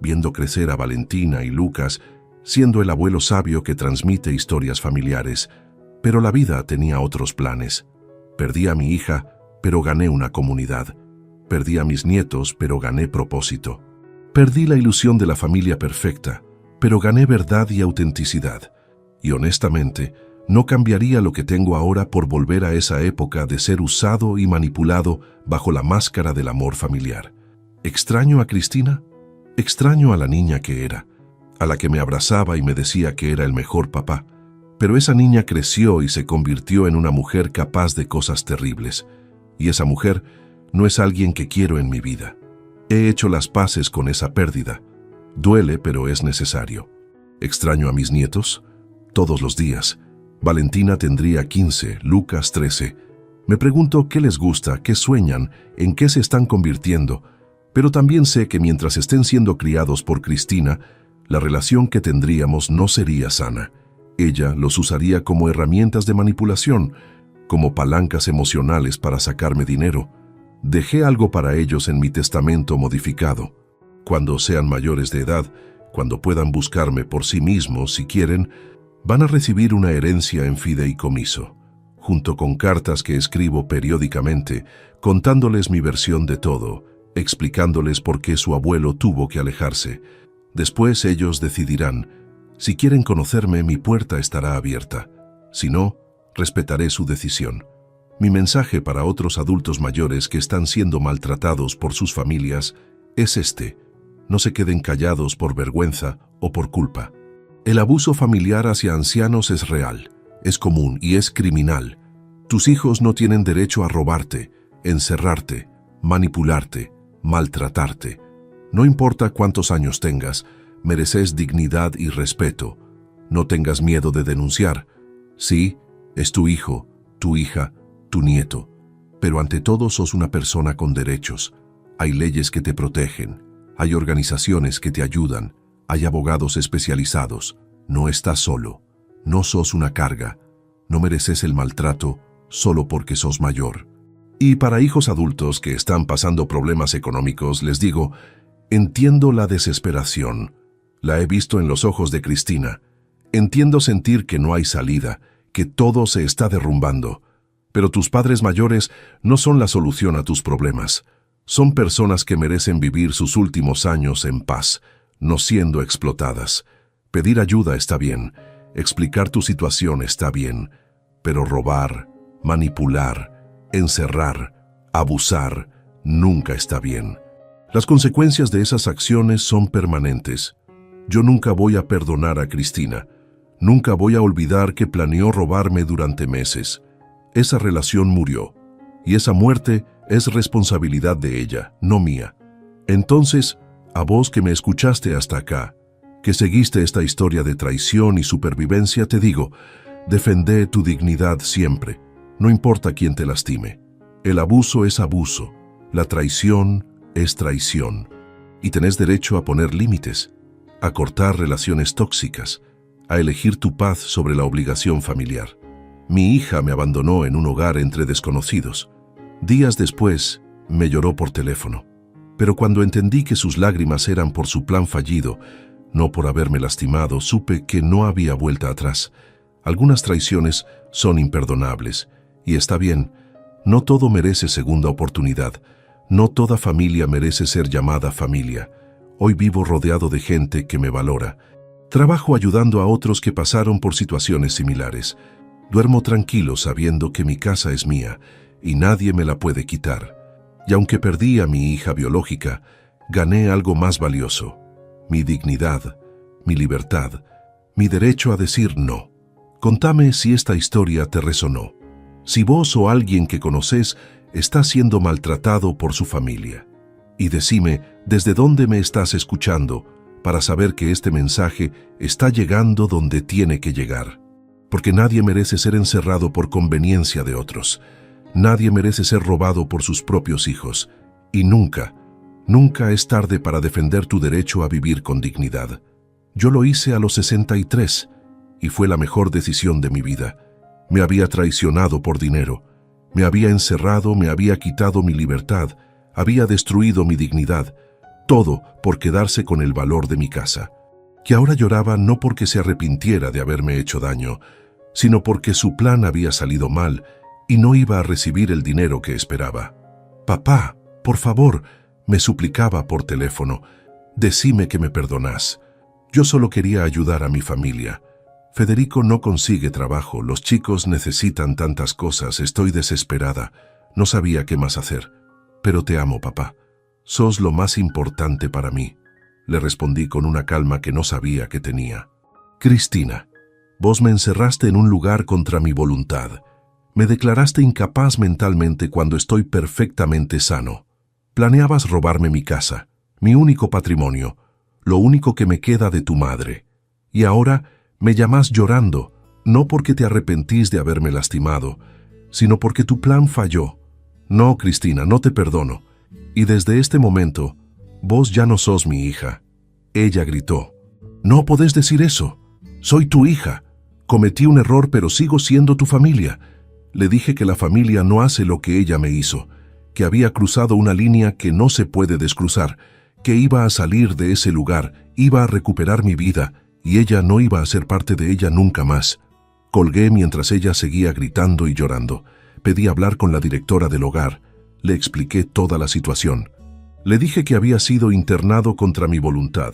viendo crecer a Valentina y Lucas, siendo el abuelo sabio que transmite historias familiares. Pero la vida tenía otros planes. Perdí a mi hija, pero gané una comunidad. Perdí a mis nietos, pero gané propósito. Perdí la ilusión de la familia perfecta, pero gané verdad y autenticidad. Y honestamente, no cambiaría lo que tengo ahora por volver a esa época de ser usado y manipulado bajo la máscara del amor familiar. ¿Extraño a Cristina? Extraño a la niña que era, a la que me abrazaba y me decía que era el mejor papá. Pero esa niña creció y se convirtió en una mujer capaz de cosas terribles. Y esa mujer no es alguien que quiero en mi vida. He hecho las paces con esa pérdida. Duele, pero es necesario. ¿Extraño a mis nietos? Todos los días. Valentina tendría 15, Lucas 13. Me pregunto qué les gusta, qué sueñan, en qué se están convirtiendo, pero también sé que mientras estén siendo criados por Cristina, la relación que tendríamos no sería sana. Ella los usaría como herramientas de manipulación, como palancas emocionales para sacarme dinero. Dejé algo para ellos en mi testamento modificado. Cuando sean mayores de edad, cuando puedan buscarme por sí mismos si quieren, van a recibir una herencia en fideicomiso, junto con cartas que escribo periódicamente, contándoles mi versión de todo, explicándoles por qué su abuelo tuvo que alejarse. Después ellos decidirán. Si quieren conocerme, mi puerta estará abierta. Si no, respetaré su decisión. Mi mensaje para otros adultos mayores que están siendo maltratados por sus familias es este: no se queden callados por vergüenza o por culpa. El abuso familiar hacia ancianos es real, es común y es criminal. Tus hijos no tienen derecho a robarte, encerrarte, manipularte, maltratarte. No importa cuántos años tengas, mereces dignidad y respeto. No tengas miedo de denunciar. Sí, es tu hijo, tu hija, tu nieto, pero ante todo sos una persona con derechos. Hay leyes que te protegen, hay organizaciones que te ayudan, hay abogados especializados. No estás solo, no sos una carga, no mereces el maltrato solo porque sos mayor. Y para hijos adultos que están pasando problemas económicos, les digo, entiendo la desesperación. La he visto en los ojos de Cristina. Entiendo sentir que no hay salida, que todo se está derrumbando. Pero tus padres mayores no son la solución a tus problemas. Son personas que merecen vivir sus últimos años en paz, no siendo explotadas. Pedir ayuda está bien, explicar tu situación está bien, pero robar, manipular, encerrar, abusar, nunca está bien. Las consecuencias de esas acciones son permanentes. Yo nunca voy a perdonar a Cristina. Nunca voy a olvidar que planeó robarme durante meses. Esa relación murió, y esa muerte es responsabilidad de ella, no mía. Entonces, a vos que me escuchaste hasta acá, que seguiste esta historia de traición y supervivencia, te digo, defendé tu dignidad siempre, no importa quién te lastime. El abuso es abuso, la traición es traición, y tenés derecho a poner límites, a cortar relaciones tóxicas, a elegir tu paz sobre la obligación familiar. Mi hija me abandonó en un hogar entre desconocidos. Días después, me lloró por teléfono. Pero cuando entendí que sus lágrimas eran por su plan fallido, no por haberme lastimado, supe que no había vuelta atrás. Algunas traiciones son imperdonables, y está bien, no todo merece segunda oportunidad. No toda familia merece ser llamada familia. Hoy vivo rodeado de gente que me valora. Trabajo ayudando a otros que pasaron por situaciones similares. Duermo tranquilo sabiendo que mi casa es mía y nadie me la puede quitar. Y aunque perdí a mi hija biológica, gané algo más valioso: mi dignidad, mi libertad, mi derecho a decir no. Contame si esta historia te resonó. Si vos o alguien que conoces está siendo maltratado por su familia. Y decime desde dónde me estás escuchando para saber que este mensaje está llegando donde tiene que llegar. Porque nadie merece ser encerrado por conveniencia de otros. Nadie merece ser robado por sus propios hijos. Y nunca, nunca es tarde para defender tu derecho a vivir con dignidad. Yo lo hice a los 63 y fue la mejor decisión de mi vida. Me había traicionado por dinero. Me había encerrado, me había quitado mi libertad, había destruido mi dignidad. Todo por quedarse con el valor de mi casa. Que ahora lloraba no porque se arrepintiera de haberme hecho daño, sino porque su plan había salido mal y no iba a recibir el dinero que esperaba. «Papá, por favor», me suplicaba por teléfono, «decime que me perdonás. Yo solo quería ayudar a mi familia. Federico no consigue trabajo, los chicos necesitan tantas cosas, estoy desesperada. No sabía qué más hacer. Pero te amo, papá. Sos lo más importante para mí», le respondí con una calma que no sabía que tenía. «Cristina, vos me encerraste en un lugar contra mi voluntad. Me declaraste incapaz mentalmente cuando estoy perfectamente sano. Planeabas robarme mi casa, mi único patrimonio, lo único que me queda de tu madre. Y ahora me llamás llorando, no porque te arrepentís de haberme lastimado, sino porque tu plan falló. No, Cristina, no te perdono. Y desde este momento, vos ya no sos mi hija». Ella gritó. «No podés decir eso. Soy tu hija. Cometí un error, pero sigo siendo tu familia». Le dije que la familia no hace lo que ella me hizo, que había cruzado una línea que no se puede descruzar, que iba a salir de ese lugar, iba a recuperar mi vida, y ella no iba a ser parte de ella nunca más. Colgué mientras ella seguía gritando y llorando. Pedí hablar con la directora del hogar. Le expliqué toda la situación. Le dije que había sido internado contra mi voluntad,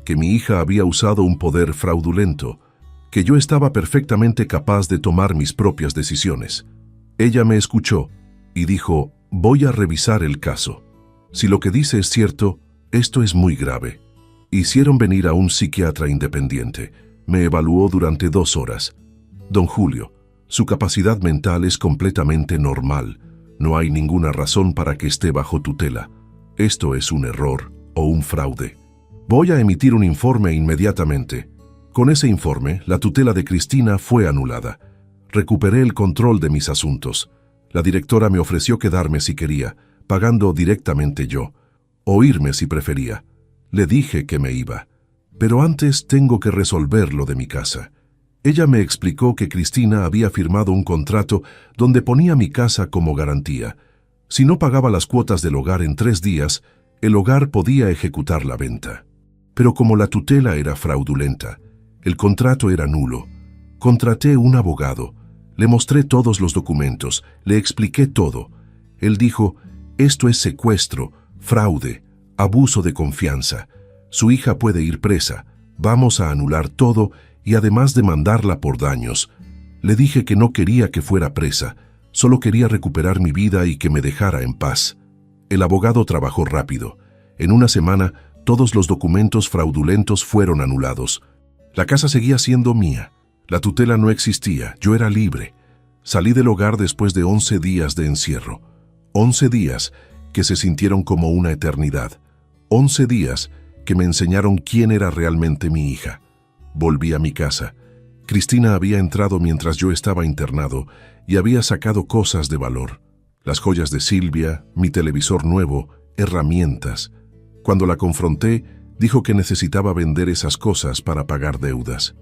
que mi hija había usado un poder fraudulento, que yo estaba perfectamente capaz de tomar mis propias decisiones. Ella me escuchó y dijo: voy a revisar el caso. Si lo que dice es cierto, esto es muy grave. Hicieron venir a un psiquiatra independiente. Me evaluó durante 2 horas. Don Julio, su capacidad mental es completamente normal. No hay ninguna razón para que esté bajo tutela. Esto es un error o un fraude. Voy a emitir un informe inmediatamente. Con ese informe, la tutela de Cristina fue anulada. Recuperé el control de mis asuntos. La directora me ofreció quedarme si quería, pagando directamente yo, o irme si prefería. Le dije que me iba. Pero antes tengo que resolver lo de mi casa. Ella me explicó que Cristina había firmado un contrato donde ponía mi casa como garantía. Si no pagaba las cuotas del hogar en 3 días, el hogar podía ejecutar la venta. Pero como la tutela era fraudulenta, el contrato era nulo. Contraté un abogado. Le mostré todos los documentos, le expliqué todo. Él dijo: esto es secuestro, fraude, abuso de confianza. Su hija puede ir presa. Vamos a anular todo y además demandarla por daños. Le dije que no quería que fuera presa, solo quería recuperar mi vida y que me dejara en paz. El abogado trabajó rápido. En una semana, todos los documentos fraudulentos fueron anulados. La casa seguía siendo mía. La tutela no existía, yo era libre. Salí del hogar después de 11 días de encierro. 11 días que se sintieron como una eternidad. 11 días que me enseñaron quién era realmente mi hija. Volví a mi casa. Cristina había entrado mientras yo estaba internado y había sacado cosas de valor. Las joyas de Silvia, mi televisor nuevo, herramientas. Cuando la confronté, dijo que necesitaba vender esas cosas para pagar deudas.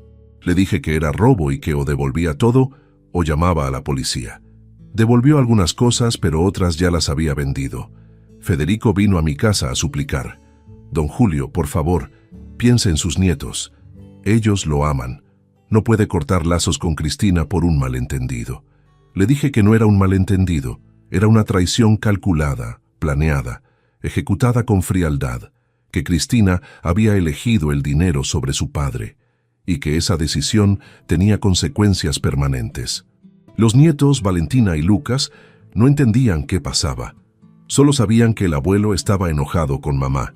Le dije que era robo y que o devolvía todo o llamaba a la policía. Devolvió algunas cosas, pero otras ya las había vendido. Federico vino a mi casa a suplicar: Don Julio, por favor, piense en sus nietos. Ellos lo aman. No puede cortar lazos con Cristina por un malentendido. Le dije que no era un malentendido, era una traición calculada, planeada, ejecutada con frialdad, que Cristina había elegido el dinero sobre su padre, y que esa decisión tenía consecuencias permanentes. Los nietos, Valentina y Lucas, no entendían qué pasaba. Solo sabían que el abuelo estaba enojado con mamá.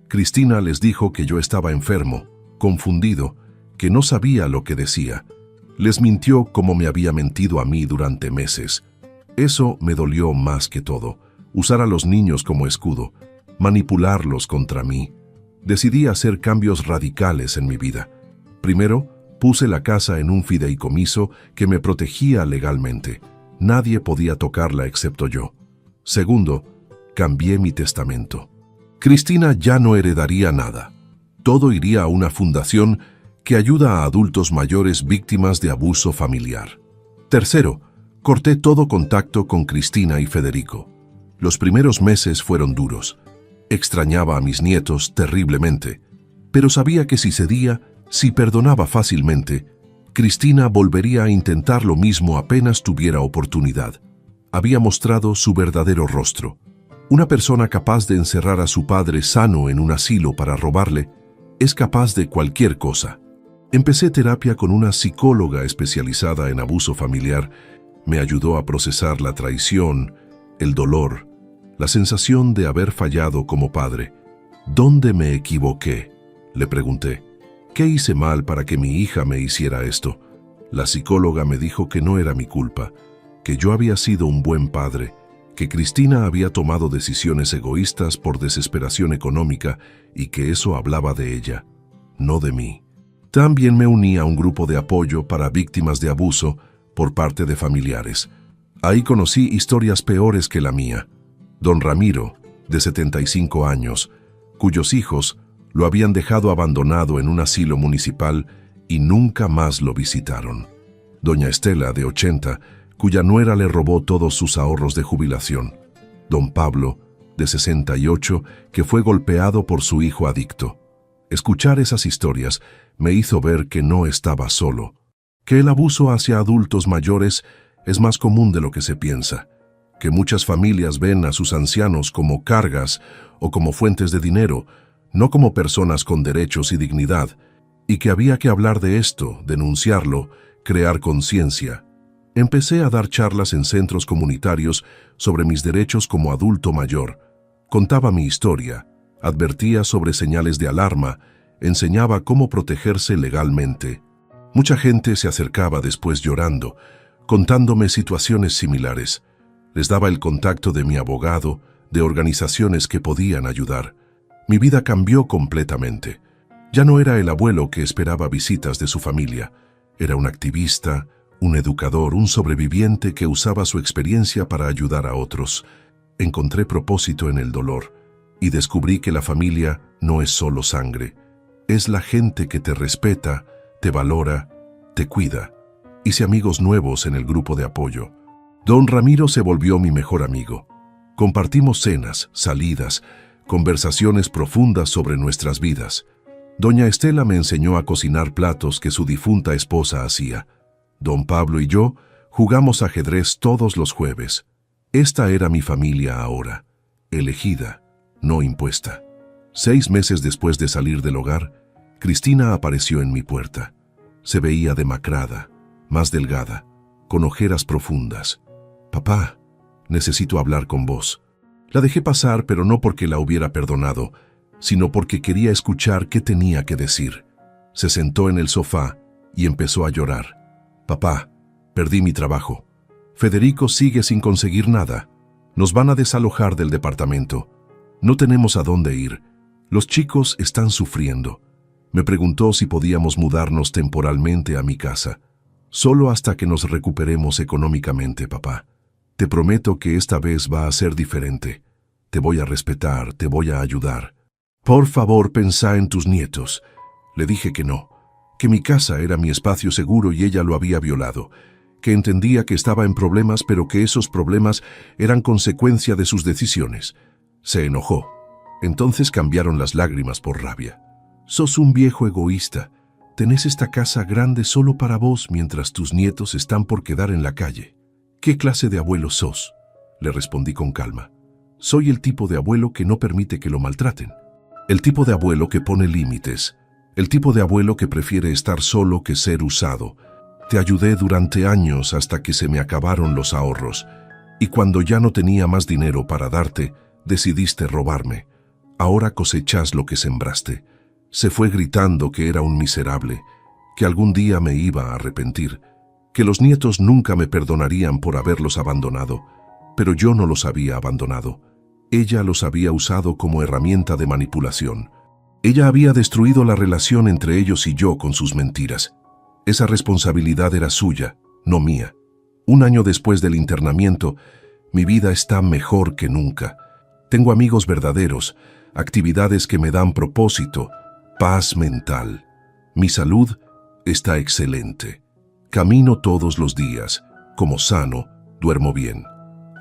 Cristina les dijo que yo estaba enfermo, confundido, que no sabía lo que decía. Les mintió como me había mentido a mí durante meses. Eso me dolió más que todo, usar a los niños como escudo, manipularlos contra mí. Decidí hacer cambios radicales en mi vida. Primero, puse la casa en un fideicomiso que me protegía legalmente. Nadie podía tocarla excepto yo. Segundo, cambié mi testamento. Cristina ya no heredaría nada. Todo iría a una fundación que ayuda a adultos mayores víctimas de abuso familiar. Tercero, corté todo contacto con Cristina y Federico. Los primeros meses fueron duros. Extrañaba a mis nietos terriblemente, pero sabía que si cedía, si perdonaba fácilmente, Cristina volvería a intentar lo mismo apenas tuviera oportunidad. Había mostrado su verdadero rostro. Una persona capaz de encerrar a su padre sano en un asilo para robarle es capaz de cualquier cosa. Empecé terapia con una psicóloga especializada en abuso familiar. Me ayudó a procesar la traición, el dolor, la sensación de haber fallado como padre. ¿Dónde me equivoqué?, le pregunté. ¿Qué hice mal para que mi hija me hiciera esto? La psicóloga me dijo que no era mi culpa, que yo había sido un buen padre, que Cristina había tomado decisiones egoístas por desesperación económica y que eso hablaba de ella, no de mí. También me uní a un grupo de apoyo para víctimas de abuso por parte de familiares. Ahí conocí historias peores que la mía. Don Ramiro, de 75 años, cuyos hijos lo habían dejado abandonado en un asilo municipal y nunca más lo visitaron. Doña Estela, de 80, cuya nuera le robó todos sus ahorros de jubilación. don Pablo, de 68, que fue golpeado por su hijo adicto. Escuchar esas historias me hizo ver que no estaba solo, que el abuso hacia adultos mayores es más común de lo que se piensa, que muchas familias ven a sus ancianos como cargas o como fuentes de dinero, no como personas con derechos y dignidad, y que había que hablar de esto, denunciarlo, crear conciencia. Empecé a dar charlas en centros comunitarios sobre mis derechos como adulto mayor. Contaba mi historia, advertía sobre señales de alarma, enseñaba cómo protegerse legalmente. Mucha gente se acercaba después llorando, contándome situaciones similares. Les daba el contacto de mi abogado, de organizaciones que podían ayudar. Mi vida cambió completamente. Ya no era el abuelo que esperaba visitas de su familia. Era un activista, un educador, un sobreviviente que usaba su experiencia para ayudar a otros. Encontré propósito en el dolor y descubrí que la familia no es solo sangre. Es la gente que te respeta, te valora, te cuida. Hice amigos nuevos en el grupo de apoyo. Don Ramiro se volvió mi mejor amigo. Compartimos cenas, salidas, conversaciones profundas sobre nuestras vidas. Doña Estela me enseñó a cocinar platos que su difunta esposa hacía. Don Pablo y yo jugamos ajedrez todos los jueves. Esta era mi familia ahora, elegida, no impuesta. 6 meses después de salir del hogar, Cristina apareció en mi puerta. Se veía demacrada, más delgada, con ojeras profundas. «Papá, necesito hablar con vos». La dejé pasar, pero no porque la hubiera perdonado, sino porque quería escuchar qué tenía que decir. Se sentó en el sofá y empezó a llorar. «Papá, perdí mi trabajo. Federico sigue sin conseguir nada. Nos van a desalojar del departamento. No tenemos a dónde ir. Los chicos están sufriendo». Me preguntó si podíamos mudarnos temporalmente a mi casa. «Solo hasta que nos recuperemos económicamente, papá. Te prometo que esta vez va a ser diferente. Te voy a respetar, te voy a ayudar. Por favor, pensá en tus nietos». Le dije que no, que mi casa era mi espacio seguro y ella lo había violado, que entendía que estaba en problemas, pero que esos problemas eran consecuencia de sus decisiones. Se enojó. Entonces cambiaron las lágrimas por rabia. «Sos un viejo egoísta. Tenés esta casa grande solo para vos mientras tus nietos están por quedar en la calle». «¿Qué clase de abuelo sos?», le respondí con calma. «Soy el tipo de abuelo que no permite que lo maltraten. El tipo de abuelo que pone límites. El tipo de abuelo que prefiere estar solo que ser usado. Te ayudé durante años hasta que se me acabaron los ahorros. Y cuando ya no tenía más dinero para darte, decidiste robarme. Ahora cosechás lo que sembraste». Se fue gritando que era un miserable, que algún día me iba a arrepentir, que los nietos nunca me perdonarían por haberlos abandonado. Pero yo no los había abandonado. Ella los había usado como herramienta de manipulación. Ella había destruido la relación entre ellos y yo con sus mentiras. Esa responsabilidad era suya, no mía. 1 año después del internamiento, mi vida está mejor que nunca. Tengo amigos verdaderos, actividades que me dan propósito, paz mental. Mi salud está excelente. Camino todos los días, como sano, duermo bien.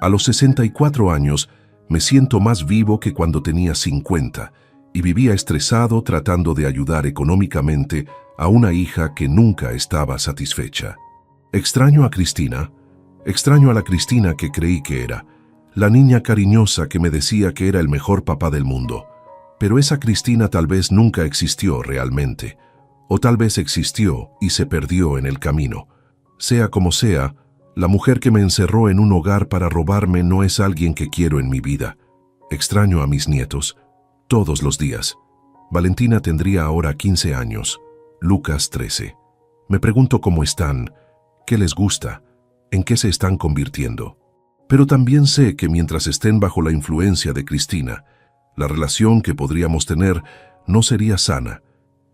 A los 64 años me siento más vivo que cuando tenía 50 y vivía estresado tratando de ayudar económicamente a una hija que nunca estaba satisfecha. Extraño a Cristina, extraño a la Cristina que creí que era, la niña cariñosa que me decía que era el mejor papá del mundo. Pero esa Cristina tal vez nunca existió realmente, o tal vez existió y se perdió en el camino. Sea como sea, la mujer que me encerró en un hogar para robarme no es alguien que quiero en mi vida. Extraño a mis nietos, todos los días. Valentina tendría ahora 15 años, Lucas 13. Me pregunto cómo están, qué les gusta, en qué se están convirtiendo. Pero también sé que mientras estén bajo la influencia de Cristina, la relación que podríamos tener no sería sana.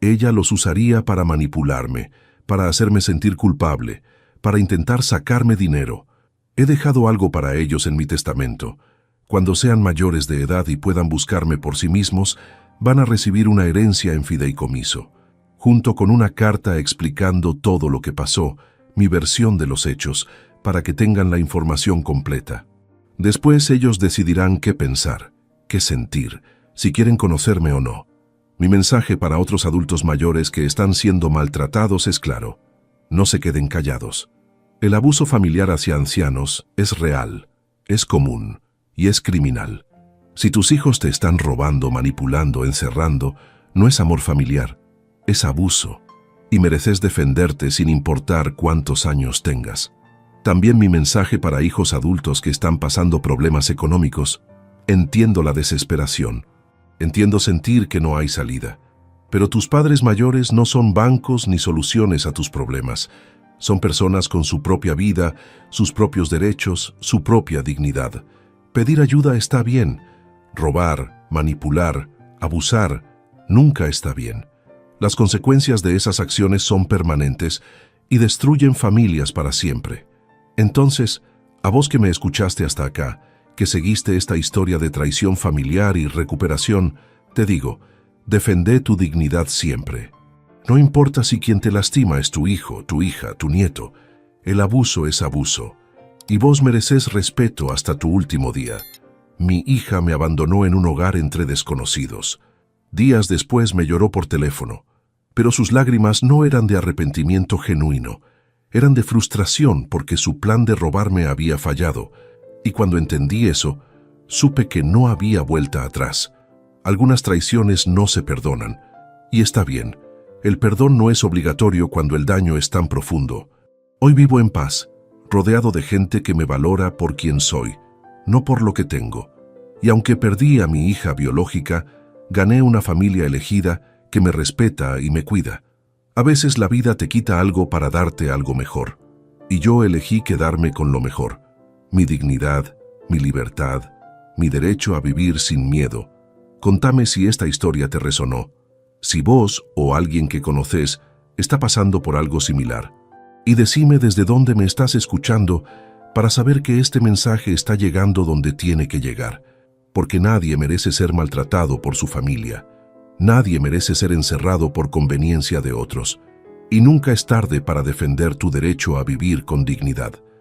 Ella los usaría para manipularme, para hacerme sentir culpable, para intentar sacarme dinero. He dejado algo para ellos en mi testamento. Cuando sean mayores de edad y puedan buscarme por sí mismos, van a recibir una herencia en fideicomiso, junto con una carta explicando todo lo que pasó, mi versión de los hechos, para que tengan la información completa. Después ellos decidirán qué pensar, qué sentir, si quieren conocerme o no. Mi mensaje para otros adultos mayores que están siendo maltratados es claro: no se queden callados. El abuso familiar hacia ancianos es real, es común y es criminal. Si tus hijos te están robando, manipulando, encerrando, no es amor familiar, es abuso, y mereces defenderte sin importar cuántos años tengas. También mi mensaje para hijos adultos que están pasando problemas económicos: entiendo la desesperación, entiendo sentir que no hay salida, pero tus padres mayores no son bancos ni soluciones a tus problemas. Son personas con su propia vida, sus propios derechos, su propia dignidad. Pedir ayuda está bien. Robar, manipular, abusar, nunca está bien. Las consecuencias de esas acciones son permanentes y destruyen familias para siempre. Entonces, a vos que me escuchaste hasta acá, que seguiste esta historia de traición familiar y recuperación, te digo: defendé tu dignidad siempre. No importa si quien te lastima es tu hijo, tu hija, tu nieto. El abuso es abuso, y vos mereces respeto hasta tu último día. Mi hija me abandonó en un hogar entre desconocidos. Días después me lloró por teléfono, pero sus lágrimas no eran de arrepentimiento genuino, eran de frustración porque su plan de robarme había fallado, y cuando entendí eso, supe que no había vuelta atrás. Algunas traiciones no se perdonan, y está bien. El perdón no es obligatorio cuando el daño es tan profundo. Hoy vivo en paz, rodeado de gente que me valora por quien soy, no por lo que tengo. Y aunque perdí a mi hija biológica, gané una familia elegida que me respeta y me cuida. A veces la vida te quita algo para darte algo mejor. Y yo elegí quedarme con lo mejor: mi dignidad, mi libertad, mi derecho a vivir sin miedo. Contame si esta historia te resonó, si vos o alguien que conoces está pasando por algo similar. Y decime desde dónde me estás escuchando para saber que este mensaje está llegando donde tiene que llegar. Porque nadie merece ser maltratado por su familia. Nadie merece ser encerrado por conveniencia de otros. Y nunca es tarde para defender tu derecho a vivir con dignidad.